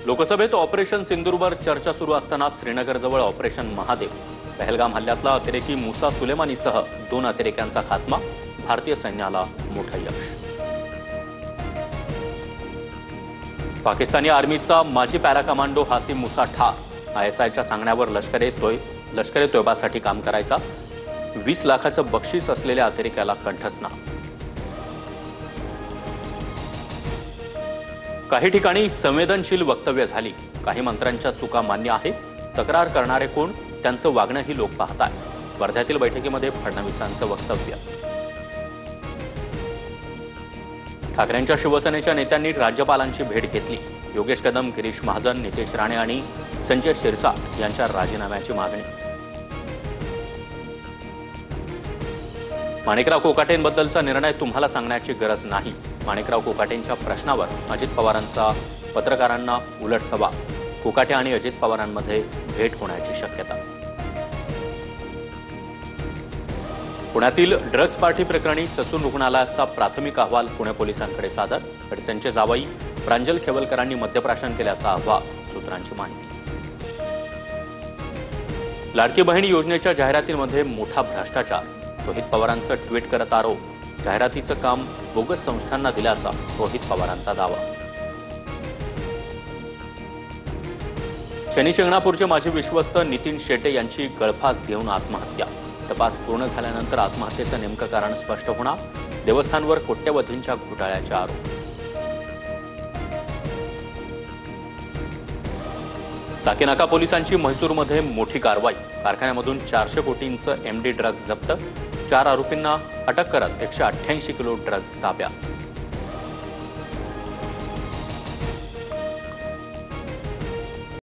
लोकसभेत ऑपरेशन सिंदूरवर चर्चा सुरू असताना श्रीनगरजवळ ऑपरेशन महादेव, पहलगाम हल्ल्यातला अतिरेकी मुसा सुलेमानीसह 2 अतिरेक्यांचा खात्मा, भारतीय सैन्याला मोठं यश. पाकिस्तानी आर्मीचा माजी पॅरा कमांडो हासिम मुसा ठार, आयएसआयच्या सांगण्यावर लष्कर ए तोयबासाठी काम करायचा, 20 लाखाचं बक्षीस असलेल्या अतिरेक्याला कंठस्नान. काही ठिकाणी संवेदनशील वक्तव्य झाली, काही मंत्र्यांच्या चुका मान्य आहेत, तक्रार करणारे कोण, त्यांचं वागणंही लोक पाहतात. वर्ध्यातील बैठकीमध्ये फडणवीसांचं वक्तव्य. ठाकरेंच्या शिवसेनेच्या नेत्यांनी राज्यपालांची भेट घेतली. योगेश कदम, गिरीश महाजन, नितेश राणे आणि संजय शिरसाट यांच्या राजीनाम्याची मागणी. माणिकराव कोकाटेंबद्दलचा निर्णय तुम्हाला सांगण्याची गरज नाही. माणिकराव कोकाटेंच्या प्रश्नावर अजित पवारांचा पत्रकारांना उलट सवाल. कोकाटे आणि अजित पवारांमध्ये भेट होण्याची शक्यता. पुण्यातील ड्रग्ज पार्टी प्रकरणी ससून रुग्णालयाचा प्राथमिक अहवाल पुणे पोलिसांकडे सादर. खडसेंचे जावई प्रांजल खेवलकरांनी मद्यप्राशन केल्याचा अहवाल, सूत्रांची माहिती. लाडकी बहीण योजनेच्या जाहिरातींमध्ये मोठा भ्रष्टाचार, रोहित पवारांचं ट्विट करत आरोप. जाहिरातीचं काम बोगस संस्थांना दिल्याचा रोहित पवारांचा दावा. शनी शिंगणापूरचे माजी विश्वस्त नितीन शेटे यांची गळफास घेऊन आत्महत्या. तपास पूर्ण झाल्यानंतर आत्महत्येचं नेमकं कारण स्पष्ट होणार. देवस्थानवर कोट्यवधींच्या घोटाळ्याचे आरोप. साकीनाका पोलिसांची म्हैसूरमध्ये मोठी कारवाई. कारखान्यामधून 400 कोटींचं एमडी ड्रग्ज जप्त. 4 आरोपींना अटक करत 188 किलो ड्रग्ज ताब्यात.